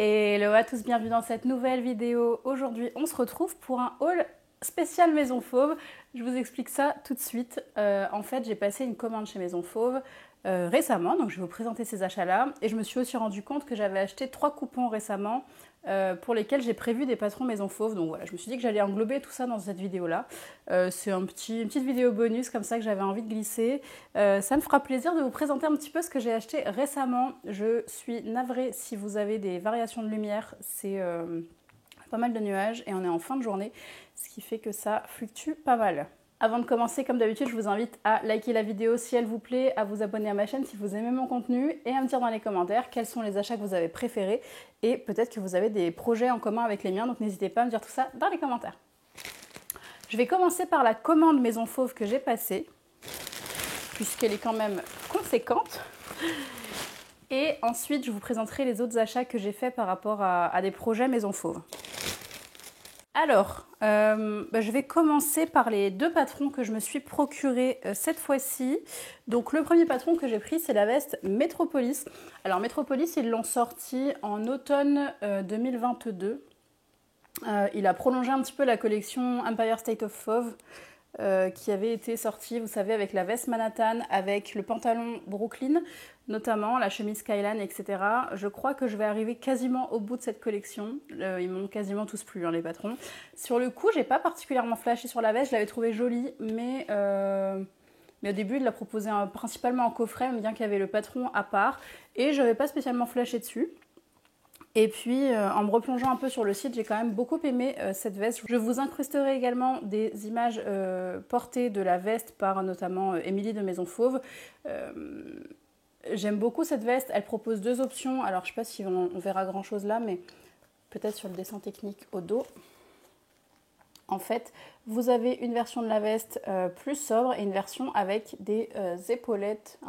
Hello à tous, bienvenue dans cette nouvelle vidéo. Aujourd'hui, on se retrouve pour un haul spécial Maison Fauve. Je vous explique ça tout de suite. En fait, j'ai passé une commande chez Maison Fauve récemment, donc je vais vous présenter ces achats-là. Et je me suis aussi rendu compte que j'avais acheté 3 coupons récemment pour lesquels j'ai prévu des patrons Maison Fauve. Donc voilà, je me suis dit que j'allais englober tout ça dans cette vidéo-là. C'est une petite vidéo bonus comme ça que j'avais envie de glisser. Ça me fera plaisir de vous présenter un petit peu ce que j'ai acheté récemment. Je suis navrée si vous avez des variations de lumière. C'est pas mal de nuages et on est en fin de journée, ce qui fait que ça fluctue pas mal. Avant de commencer, comme d'habitude, je vous invite à liker la vidéo si elle vous plaît, à vous abonner à ma chaîne si vous aimez mon contenu et à me dire dans les commentaires quels sont les achats que vous avez préférés et peut-être que vous avez des projets en commun avec les miens, donc n'hésitez pas à me dire tout ça dans les commentaires. Je vais commencer par la commande Maison Fauve que j'ai passée, puisqu'elle est quand même conséquente. Et ensuite, je vous présenterai les autres achats que j'ai faits par rapport à des projets Maison Fauve. Alors, je vais commencer par les deux patrons que je me suis procurés cette fois-ci. Donc le premier patron que j'ai pris, c'est la veste Metropolis. Alors Metropolis, ils l'ont sorti en automne 2022. Il a prolongé un petit peu la collection Empire State of Fauve qui avait été sortie, vous savez, avec la veste Manhattan, avec le pantalon Brooklyn, notamment la chemise Skyline, etc. Je crois que je vais arriver quasiment au bout de cette collection. Ils m'ont quasiment tous plu, hein, les patrons. Sur le coup, j'ai pas particulièrement flashé sur la veste, je l'avais trouvée jolie, mais au début, il l'a proposé principalement en coffret, bien qu'il y avait le patron à part, et je n'avais pas spécialement flashé dessus. Et puis, en me replongeant un peu sur le site, j'ai quand même beaucoup aimé cette veste. Je vous incrusterai également des images portées de la veste par notamment Émilie de Maison Fauve. J'aime beaucoup cette veste. Elle propose deux options. Alors, je ne sais pas si on verra grand-chose là, mais peut-être sur le dessin technique au dos. En fait, vous avez une version de la veste plus sobre et une version avec des épaulettes,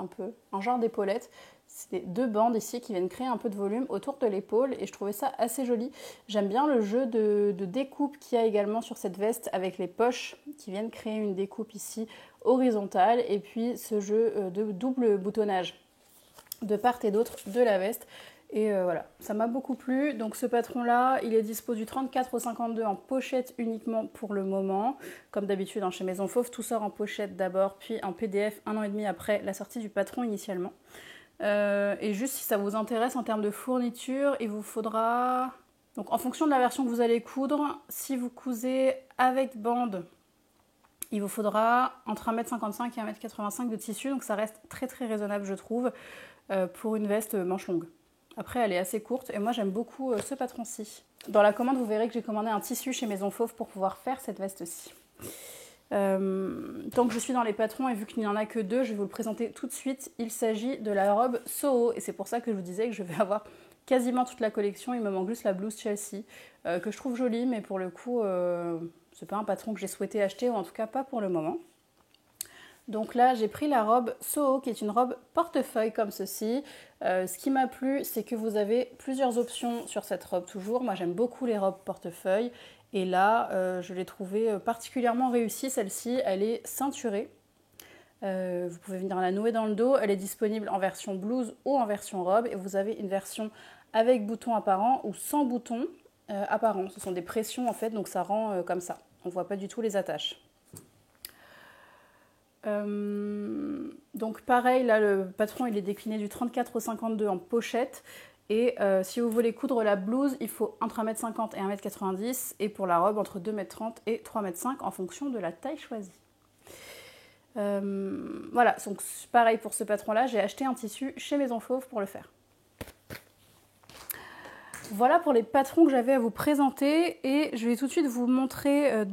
un genre d'épaulettes. C'est deux bandes ici qui viennent créer un peu de volume autour de l'épaule et je trouvais ça assez joli. J'aime bien le jeu de découpe qu'il y a également sur cette veste avec les poches qui viennent créer une découpe ici horizontale et puis ce jeu de double boutonnage de part et d'autre de la veste. Et voilà, ça m'a beaucoup plu. Donc ce patron-là, il est dispo du 34 au 52 en pochette uniquement pour le moment. Comme d'habitude, chez Maison Fauve, tout sort en pochette d'abord, puis en PDF 1 an et demi après la sortie du patron initialement. Et juste si ça vous intéresse en termes de fourniture, il vous faudra... Donc en fonction de la version que vous allez coudre, si vous cousez avec bande, il vous faudra entre 1m55 et 1m85 de tissu. Donc ça reste très très raisonnable je trouve pour une veste manche longue. Après elle est assez courte et moi j'aime beaucoup ce patron-ci. Dans la commande vous verrez que j'ai commandé un tissu chez Maison Fauve pour pouvoir faire cette veste-ci. Tant que je suis dans les patrons et vu qu'il n'y en a que deux, je vais vous le présenter tout de suite. Il s'agit de la robe Soho et c'est pour ça que je vous disais que je vais avoir quasiment toute la collection. Il me manque juste la blouse Chelsea que je trouve jolie mais pour le coup c'est pas un patron que j'ai souhaité acheter ou en tout cas pas pour le moment. Donc là j'ai pris la robe Soho qui est une robe portefeuille comme ceci. Ce qui m'a plu c'est que vous avez plusieurs options sur cette robe toujours. Moi j'aime beaucoup les robes portefeuille. Et là, je l'ai trouvée particulièrement réussie, celle-ci, elle est ceinturée. Vous pouvez venir la nouer dans le dos, elle est disponible en version blouse ou en version robe. Et vous avez une version avec boutons apparents ou sans boutons apparents. Ce sont des pressions en fait, donc ça rend comme ça. On ne voit pas du tout les attaches. Donc pareil, là le patron il est décliné du 34 au 52 en pochette. Et si vous voulez coudre la blouse, il faut entre 1m50 et 1m90 et pour la robe entre 2m30 et 3m5 en fonction de la taille choisie. Voilà, donc pareil pour ce patron-là, j'ai acheté un tissu chez Maison Fauve pour le faire. Voilà pour les patrons que j'avais à vous présenter et je vais tout de suite vous montrer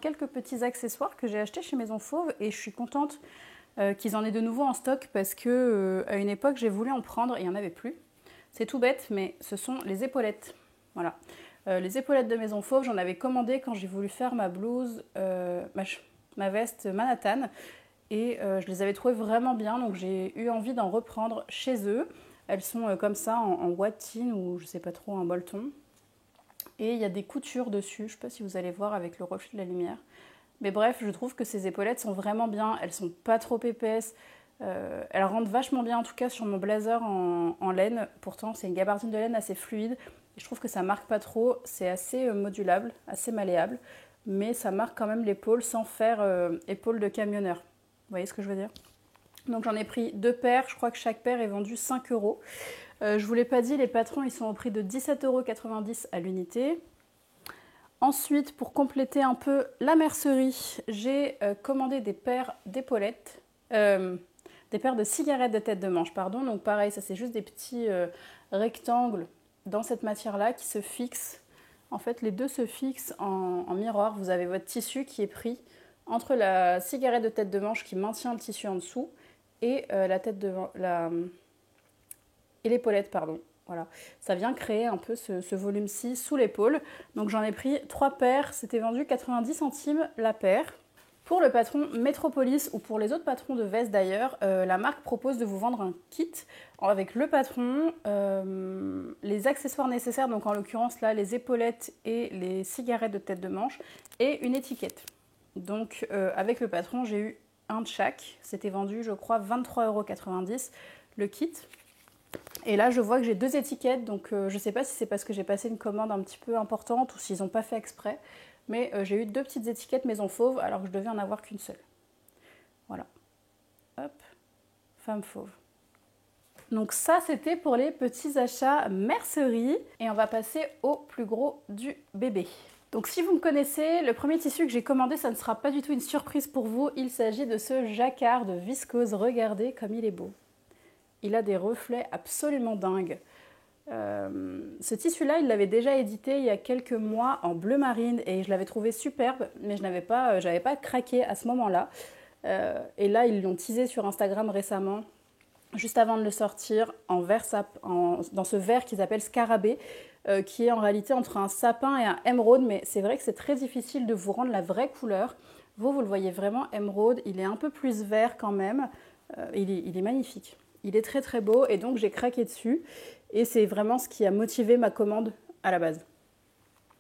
quelques petits accessoires que j'ai achetés chez Maison Fauve et je suis contente qu'ils en aient de nouveau en stock parce que à une époque j'ai voulu en prendre et il n'y en avait plus. C'est tout bête, mais ce sont les épaulettes. Voilà. Les épaulettes de Maison Fauve, j'en avais commandé quand j'ai voulu faire ma blouse, ma veste Manhattan. Et je les avais trouvées vraiment bien, donc j'ai eu envie d'en reprendre chez eux. Elles sont comme ça en watine ou je sais pas trop, en bolton. Et il y a des coutures dessus, je ne sais pas si vous allez voir avec le reflet de la lumière. Mais bref, je trouve que ces épaulettes sont vraiment bien, elles sont pas trop épaisses. Elle rentre vachement bien en tout cas sur mon blazer en laine. Pourtant c'est une gabardine de laine assez fluide. Et je trouve que ça marque pas trop. C'est assez modulable, assez malléable. Mais ça marque quand même l'épaule sans faire épaule de camionneur. Vous voyez ce que je veux dire? Donc j'en ai pris 2 paires. Je crois que chaque paire est vendue 5 euros. Je vous l'ai pas dit, les patrons ils sont au prix de 17,90 € à l'unité. Ensuite, pour compléter un peu la mercerie, j'ai commandé des paires d'épaulettes. Des paires de cigarettes de tête de manche, pardon. Donc pareil, ça c'est juste des petits rectangles dans cette matière-là qui se fixent. En fait, les deux se fixent en miroir. Vous avez votre tissu qui est pris entre la cigarette de tête de manche qui maintient le tissu en dessous et l'épaulette, pardon. Voilà, ça vient créer un peu ce volume-ci sous l'épaule. Donc j'en ai pris 3 paires, c'était vendu 90 centimes la paire. Pour le patron Metropolis ou pour les autres patrons de veste d'ailleurs, la marque propose de vous vendre un kit avec le patron, les accessoires nécessaires, donc en l'occurrence là les épaulettes et les cigarettes de tête de manche, et une étiquette. Donc avec le patron j'ai eu un de chaque, c'était vendu je crois 23,90 € le kit. Et là je vois que j'ai 2 étiquettes, donc je ne sais pas si c'est parce que j'ai passé une commande un petit peu importante ou s'ils n'ont pas fait exprès. Mais j'ai eu 2 petites étiquettes maison fauve alors que je devais en avoir qu'une seule. Voilà. Hop. Femme fauve. Donc ça c'était pour les petits achats mercerie. Et on va passer au plus gros du bébé. Donc si vous me connaissez, le premier tissu que j'ai commandé, ça ne sera pas du tout une surprise pour vous. Il s'agit de ce jacquard de viscose. Regardez comme il est beau. Il a des reflets absolument dingues. Ce tissu-là, il l'avait déjà édité il y a quelques mois en bleu marine et je l'avais trouvé superbe, mais je n'avais pas craqué à ce moment-là. Et là, ils l'ont teasé sur Instagram récemment, juste avant de le sortir, dans ce vert qu'ils appellent scarabée, qui est en réalité entre un sapin et un émeraude, mais c'est vrai que c'est très difficile de vous rendre la vraie couleur. Vous le voyez vraiment émeraude, il est un peu plus vert quand même, il est magnifique. Il est très très beau et donc j'ai craqué dessus. Et c'est vraiment ce qui a motivé ma commande à la base.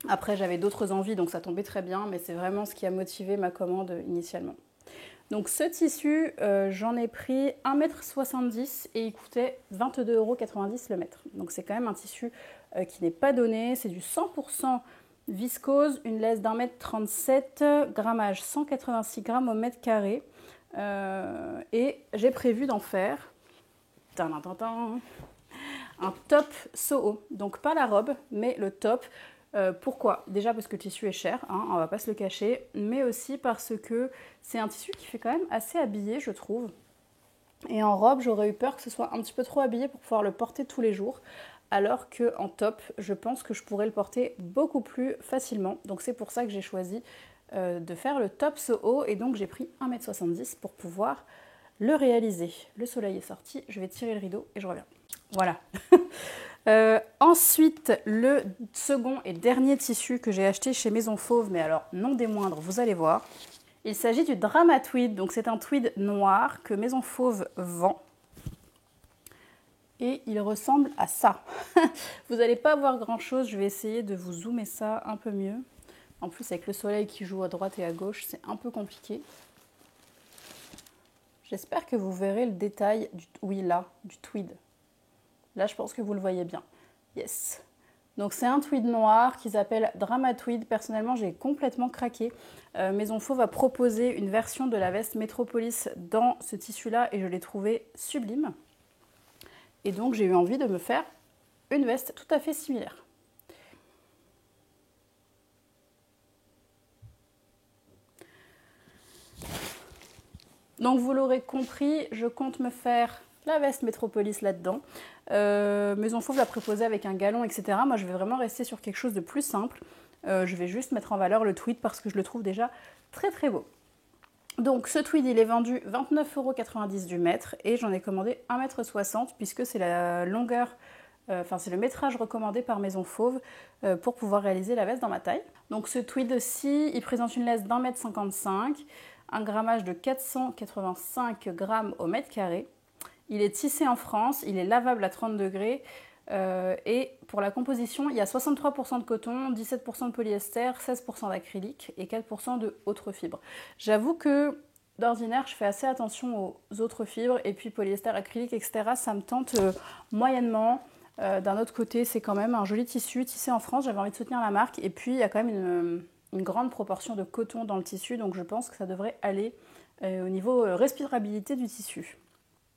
Après, j'avais d'autres envies, donc ça tombait très bien, mais c'est vraiment ce qui a motivé ma commande initialement. Donc ce tissu, j'en ai pris 1,70 m et il coûtait 22,90 € le mètre. Donc c'est quand même un tissu qui n'est pas donné, c'est du 100% viscose, une laisse d'1,37 m, grammage 186 g au mètre carré. Et j'ai prévu d'en faire un top Soho, donc pas la robe, mais le top. Pourquoi? Déjà parce que le tissu est cher, hein, on va pas se le cacher, mais aussi parce que c'est un tissu qui fait quand même assez habillé, je trouve. Et en robe, j'aurais eu peur que ce soit un petit peu trop habillé pour pouvoir le porter tous les jours, alors qu'en top, je pense que je pourrais le porter beaucoup plus facilement. Donc c'est pour ça que j'ai choisi de faire le top Soho, et donc j'ai pris 1,70 m pour pouvoir le réaliser. Le soleil est sorti, je vais tirer le rideau et je reviens. Voilà. Ensuite, le second et dernier tissu que j'ai acheté chez Maison Fauve, mais alors non des moindres, vous allez voir. Il s'agit du Drama Tweed, donc c'est un tweed noir que Maison Fauve vend. Et il ressemble à ça. Vous n'allez pas voir grand chose, je vais essayer de vous zoomer ça un peu mieux. En plus avec le soleil qui joue à droite et à gauche, c'est un peu compliqué. J'espère que vous verrez le détail du tweed. Là, je pense que vous le voyez bien. Yes. Donc, c'est un tweed noir qu'ils appellent Drama Tweed. Personnellement, j'ai complètement craqué. Maison Fauve a proposé une version de la veste Metropolis dans ce tissu-là et je l'ai trouvé sublime. Et donc, j'ai eu envie de me faire une veste tout à fait similaire. Donc, vous l'aurez compris, je compte me faire la veste Metropolis là-dedans. Maison Fauve l'a proposé avec un galon, etc. Moi, je vais vraiment rester sur quelque chose de plus simple. Je vais juste mettre en valeur le tweed parce que je le trouve déjà très très beau. Donc, ce tweed, il est vendu 29,90 € du mètre et j'en ai commandé 1,60 m puisque c'est la longueur, c'est le métrage recommandé par Maison Fauve pour pouvoir réaliser la veste dans ma taille. Donc, ce tweed-ci, il présente une laisse d'1,55 m, un grammage de 485 g au mètre carré. Il est tissé en France, il est lavable à 30 degrés et pour la composition, il y a 63% de coton, 17% de polyester, 16% d'acrylique et 4% de autres fibres. J'avoue que d'ordinaire, je fais assez attention aux autres fibres. Et puis polyester, acrylique, etc., ça me tente moyennement. D'un autre côté, c'est quand même un joli tissu tissé en France. J'avais envie de soutenir la marque. Et puis, il y a quand même une grande proportion de coton dans le tissu. Donc, je pense que ça devrait aller au niveau respirabilité du tissu.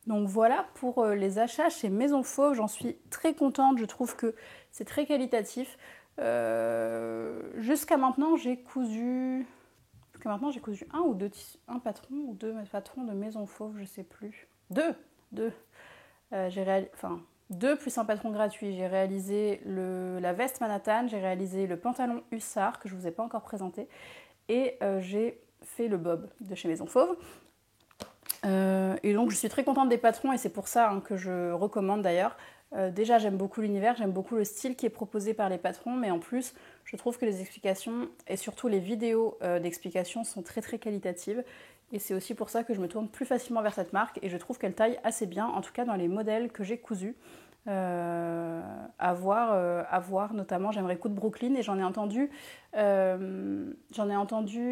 Donc, voilà pour les achats chez Maison Fauve. J'en suis très contente. Je trouve que c'est très qualitatif. Jusqu'à maintenant, j'ai cousu un ou deux tissus, un patron ou deux patrons de Maison Fauve, je sais plus. Deux. Deux plus un patron gratuit. J'ai réalisé la veste Manhattan, j'ai réalisé le pantalon Hussard que je ne vous ai pas encore présenté et j'ai fait le bob de chez Maison Fauve. Et donc je suis très contente des patrons et c'est pour ça que je recommande d'ailleurs. Déjà j'aime beaucoup l'univers, j'aime beaucoup le style qui est proposé par les patrons, mais en plus je trouve que les explications et surtout les vidéos d'explications sont très très qualitatives. Et c'est aussi pour ça que je me tourne plus facilement vers cette marque et je trouve qu'elle taille assez bien, en tout cas dans les modèles que j'ai cousus. À voir notamment, j'aimerais coup de Brooklyn et j'en ai entendu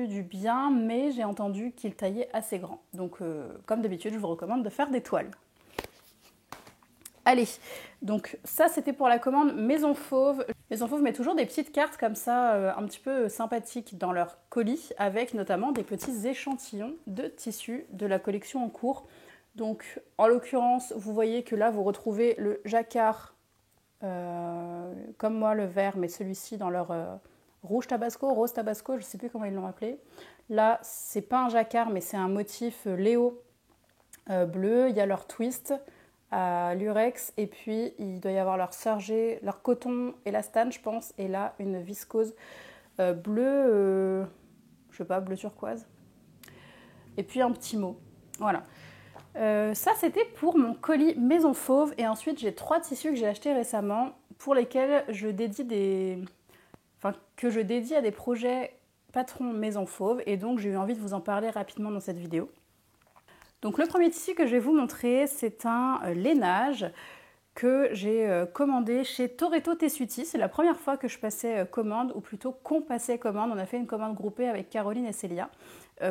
du bien, mais j'ai entendu qu'il taillait assez grand. Donc comme d'habitude, je vous recommande de faire des toiles. Allez, donc ça c'était pour la commande Maison Fauve. Maison Fauve met toujours des petites cartes comme ça, un petit peu sympathiques dans leur colis, avec notamment des petits échantillons de tissus de la collection en cours. Donc en l'occurrence, vous voyez que là vous retrouvez le jacquard, comme moi le vert, mais celui-ci dans leur rouge tabasco, rose tabasco, je ne sais plus comment ils l'ont appelé. Là, c'est pas un jacquard, mais c'est un motif Léo bleu. Il y a leur twist à lurex et puis il doit y avoir leur sergé, leur coton élastane je pense, et là une viscose bleu, je sais pas, bleu turquoise, et puis un petit mot, voilà. Ça c'était pour mon colis Maison Fauve et ensuite j'ai 3 tissus que j'ai achetés récemment pour lesquels je dédie à des projets patrons Maison Fauve et donc j'ai eu envie de vous en parler rapidement dans cette vidéo. Donc le premier tissu que je vais vous montrer, c'est un lainage que j'ai commandé chez Toretto Tessuti. C'est la première fois que je passais commande, ou plutôt qu'on passait commande. On a fait une commande groupée avec Caroline et Célia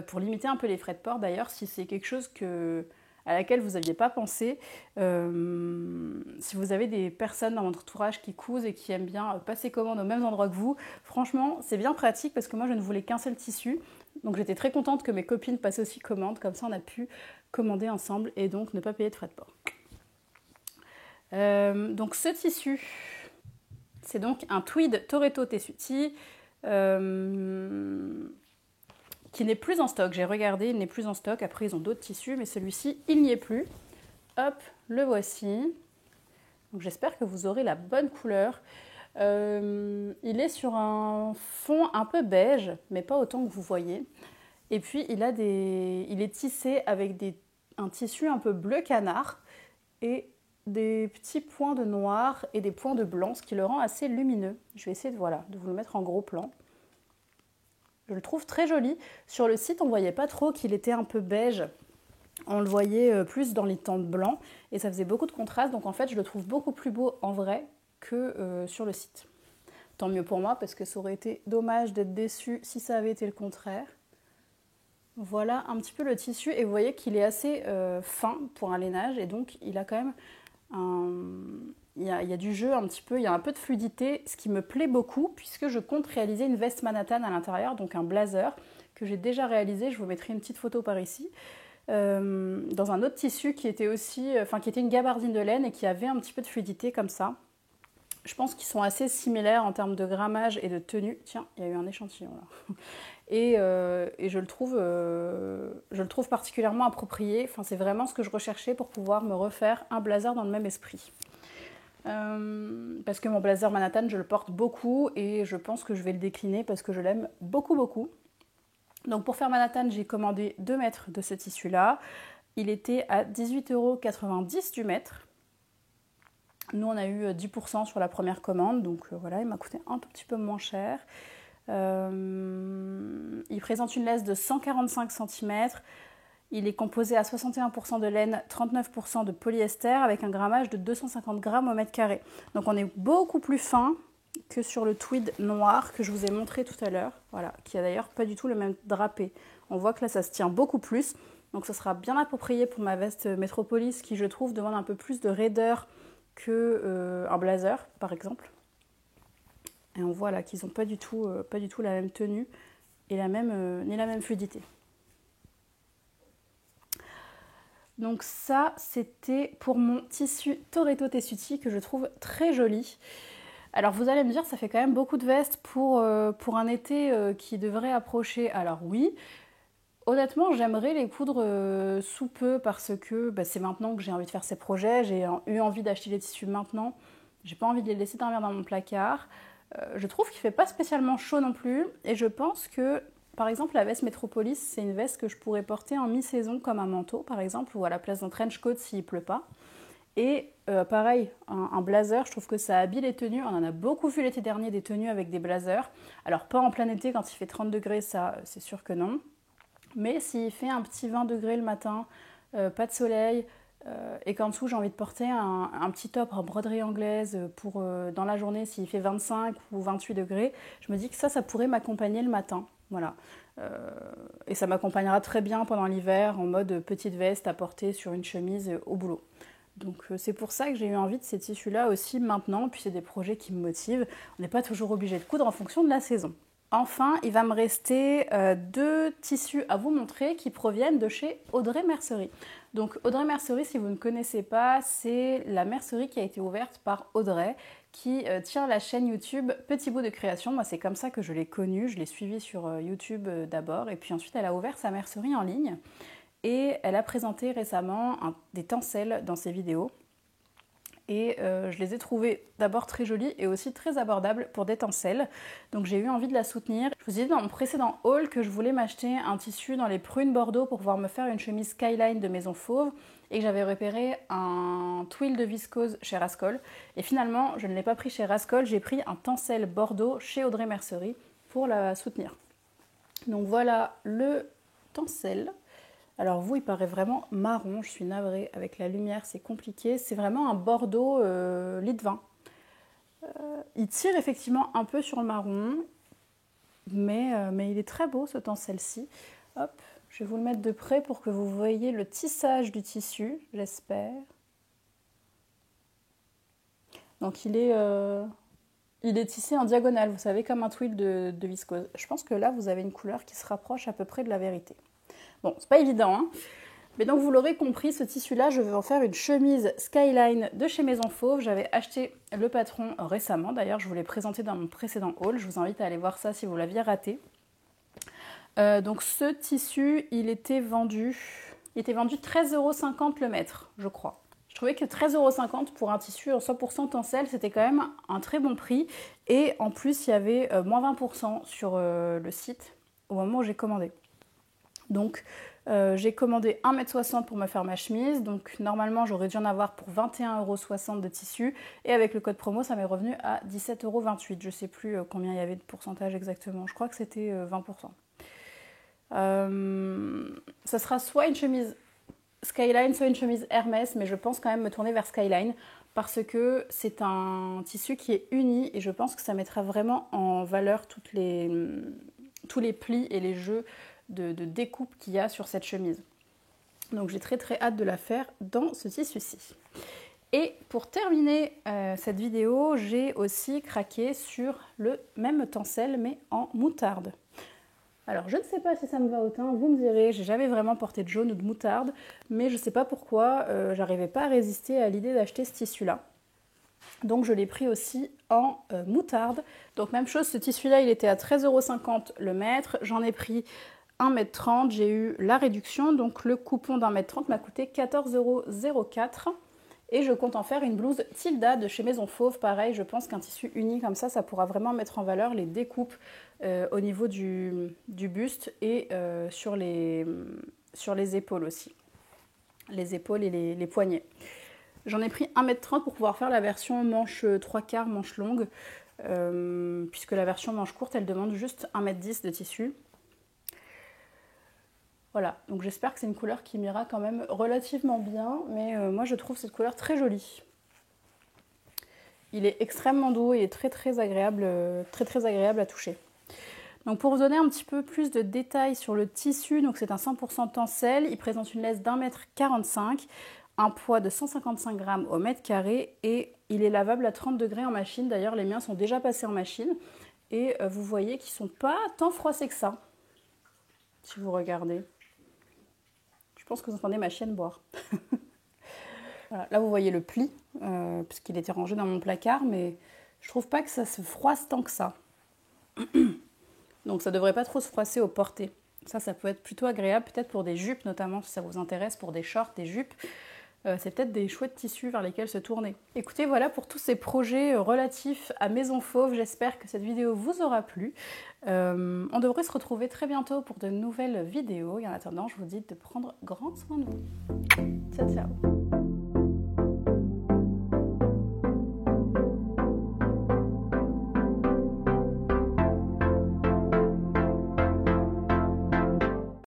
pour limiter un peu les frais de port. D'ailleurs, si c'est quelque chose à laquelle vous n'aviez pas pensé, si vous avez des personnes dans votre entourage qui cousent et qui aiment bien passer commande au même endroit que vous, franchement, c'est bien pratique parce que moi, je ne voulais qu'un seul tissu. Donc j'étais très contente que mes copines passent aussi commande, comme ça on a pu commander ensemble et donc ne pas payer de frais de port. Donc ce tissu, c'est donc un tweed Toretto Tessuti qui n'est plus en stock. J'ai regardé, il n'est plus en stock. Après ils ont d'autres tissus, mais celui-ci il n'y est plus. Hop, le voici. Donc j'espère que vous aurez la bonne couleur. Il est sur un fond un peu beige, mais pas autant que vous voyez. Et puis il est tissé avec un tissu un peu bleu canard et des petits points de noir et des points de blanc, ce qui le rend assez lumineux. Je vais essayer de vous le mettre en gros plan. Je le trouve très joli. Sur le site, on ne voyait pas trop qu'il était un peu beige. On le voyait plus dans les tons blancs et ça faisait beaucoup de contraste. Donc en fait, je le trouve beaucoup plus beau en vrai que sur le site. Tant mieux pour moi parce que ça aurait été dommage d'être déçue si ça avait été le contraire. Voilà un petit peu le tissu et vous voyez qu'il est assez fin pour un lainage et donc il a quand même il y a du jeu un petit peu, il y a un peu de fluidité, ce qui me plaît beaucoup puisque je compte réaliser une veste Manhattan à l'intérieur, donc un blazer que j'ai déjà réalisé, je vous mettrai une petite photo par ici, dans un autre tissu qui était une gabardine de laine et qui avait un petit peu de fluidité comme ça. Je pense qu'ils sont assez similaires en termes de grammage et de tenue. Tiens, il y a eu un échantillon là. Et je le trouve particulièrement approprié. Enfin, c'est vraiment ce que je recherchais pour pouvoir me refaire un blazer dans le même esprit. Parce que mon blazer Manhattan, je le porte beaucoup et je pense que je vais le décliner parce que je l'aime beaucoup, beaucoup. Donc pour faire Manhattan, j'ai commandé 2 mètres de ce tissu-là. Il était à 18,90 € du mètre. Nous, on a eu 10% sur la première commande, donc voilà, il m'a coûté un tout petit peu moins cher. Il présente une laisse de 145 cm. Il est composé à 61% de laine, 39% de polyester, avec un grammage de 250 g au mètre carré. Donc on est beaucoup plus fin que sur le tweed noir que je vous ai montré tout à l'heure. Voilà, qui a d'ailleurs pas du tout le même drapé. On voit que là, ça se tient beaucoup plus. Donc, ce sera bien approprié pour ma veste Metropolis qui, je trouve, demande un peu plus de raideur qu'un blazer, par exemple. Et on voit là qu'ils n'ont pas du tout la même tenue et ni la même fluidité. Donc ça, c'était pour mon tissu Toretto Tessuti que je trouve très joli. Alors vous allez me dire, ça fait quand même beaucoup de vestes pour un été qui devrait approcher. Alors oui, honnêtement, j'aimerais les coudre sous peu parce que c'est maintenant que j'ai envie de faire ces projets. J'ai eu envie d'acheter les tissus maintenant. J'ai pas envie de les laisser dormir dans mon placard. Je trouve qu'il fait pas spécialement chaud non plus. Et je pense que, par exemple, la veste Metropolis, c'est une veste que je pourrais porter en mi-saison comme un manteau, par exemple, ou à la place d'un trench coat s'il pleut pas. Et pareil, un blazer, je trouve que ça habille les tenues. On en a beaucoup vu l'été dernier des tenues avec des blazers. Alors pas en plein été quand il fait 30 degrés, ça c'est sûr que non. Mais s'il fait un petit 20 degrés le matin, pas de soleil, et qu'en dessous j'ai envie de porter un petit top en broderie anglaise pour dans la journée s'il fait 25 ou 28 degrés, je me dis que ça pourrait m'accompagner le matin. Voilà. Et ça m'accompagnera très bien pendant l'hiver en mode petite veste à porter sur une chemise au boulot. Donc c'est pour ça que j'ai eu envie de ces tissus-là aussi maintenant, puis c'est des projets qui me motivent. On n'est pas toujours obligé de coudre en fonction de la saison. Enfin, il va me rester deux tissus à vous montrer qui proviennent de chez Audrey Mercerie. Donc Audrey Mercerie, si vous ne connaissez pas, c'est la mercerie qui a été ouverte par Audrey, qui tient la chaîne YouTube Petit Bout de Création. Moi, c'est comme ça que je l'ai connue. Je l'ai suivie sur YouTube d'abord, et puis ensuite elle a ouvert sa mercerie en ligne. Et elle a présenté récemment des tencels dans ses vidéos. Et je les ai trouvés d'abord très jolis et aussi très abordables pour des tencels. Donc j'ai eu envie de la soutenir. Je vous ai dit dans mon précédent haul que je voulais m'acheter un tissu dans les prunes bordeaux pour pouvoir me faire une chemise skyline de Maison Fauve et que j'avais repéré un twill de viscose chez Rascol. Et finalement, je ne l'ai pas pris chez Rascol, j'ai pris un tencel bordeaux chez Audrey Mercerie pour la soutenir. Donc voilà le tencel. Alors vous, il paraît vraiment marron, je suis navrée, avec la lumière c'est compliqué. C'est vraiment un bordeaux lit de vin. Il tire effectivement un peu sur le marron, mais il est très beau ce tencel-ci. Hop, je vais vous le mettre de près pour que vous voyez le tissage du tissu, j'espère. Donc il est tissé en diagonale, vous savez, comme un twill de viscose. Je pense que là, vous avez une couleur qui se rapproche à peu près de la vérité. Bon, c'est pas évident, hein. Mais donc vous l'aurez compris, ce tissu-là, je vais en faire une chemise skyline de chez Maison Fauve. J'avais acheté le patron récemment, d'ailleurs je vous l'ai présenté dans mon précédent haul. Je vous invite à aller voir ça si vous l'aviez raté. Donc ce tissu, il était vendu 13,50 € le mètre, je crois. Je trouvais que 13,50 € pour un tissu en 100% tencel, c'était quand même un très bon prix. Et en plus, il y avait moins 20% sur le site au moment où j'ai commandé. Donc j'ai commandé 1,60 m pour me faire ma chemise, donc normalement j'aurais dû en avoir pour 21,60 € de tissu, et avec le code promo ça m'est revenu à 17,28 €. Je ne sais plus combien il y avait de pourcentage exactement, je crois que c'était 20%. Ça sera soit une chemise Skyline, soit une chemise Hermès, mais je pense quand même me tourner vers Skyline, parce que c'est un tissu qui est uni, et je pense que ça mettra vraiment en valeur tous les plis et les jeux de découpe qu'il y a sur cette chemise. Donc j'ai très très hâte de la faire dans ce tissu-ci. Et pour terminer cette vidéo, j'ai aussi craqué sur le même tencel mais en moutarde. Alors je ne sais pas si ça me va autant, vous me direz, j'ai jamais vraiment porté de jaune ou de moutarde, mais je ne sais pas pourquoi, j'arrivais pas à résister à l'idée d'acheter ce tissu-là. Donc je l'ai pris aussi en moutarde. Donc même chose, ce tissu-là, il était à 13,50 € le mètre. J'en ai pris 1,30 m, j'ai eu la réduction, donc le coupon d'1,30 m m'a coûté 14,04 €. Et je compte en faire une blouse Tilda de chez Maison Fauve. Pareil, je pense qu'un tissu uni comme ça pourra vraiment mettre en valeur les découpes au niveau du buste et sur les épaules aussi. Les épaules et les poignets. J'en ai pris 1,30 m pour pouvoir faire la version manche 3/4, manche longue, puisque la version manche courte, elle demande juste 1,10 m de tissu. Voilà, donc j'espère que c'est une couleur qui m'ira quand même relativement bien, mais moi je trouve cette couleur très jolie. il est extrêmement doux et très agréable à toucher. Donc pour vous donner un petit peu plus de détails sur le tissu, donc c'est un 100% tencel, il présente une laisse d'1,45 m, un poids de 155 grammes au mètre carré et il est lavable à 30 degrés en machine. D'ailleurs, les miens sont déjà passés en machine et vous voyez qu'ils ne sont pas tant froissés que ça, si vous regardez. Je pense que vous entendez ma chienne boire. Voilà, là, vous voyez le pli, puisqu'il était rangé dans mon placard, mais je trouve pas que ça se froisse tant que ça. Donc ça devrait pas trop se froisser au porté. Ça peut être plutôt agréable, peut-être pour des jupes notamment, si ça vous intéresse, pour des shorts, des jupes. C'est peut-être des chouettes tissus vers lesquels se tourner. Écoutez, voilà pour tous ces projets relatifs à Maison Fauve. J'espère que cette vidéo vous aura plu. On devrait se retrouver très bientôt pour de nouvelles vidéos. Et en attendant, je vous dis de prendre grand soin de vous. Ciao, ciao.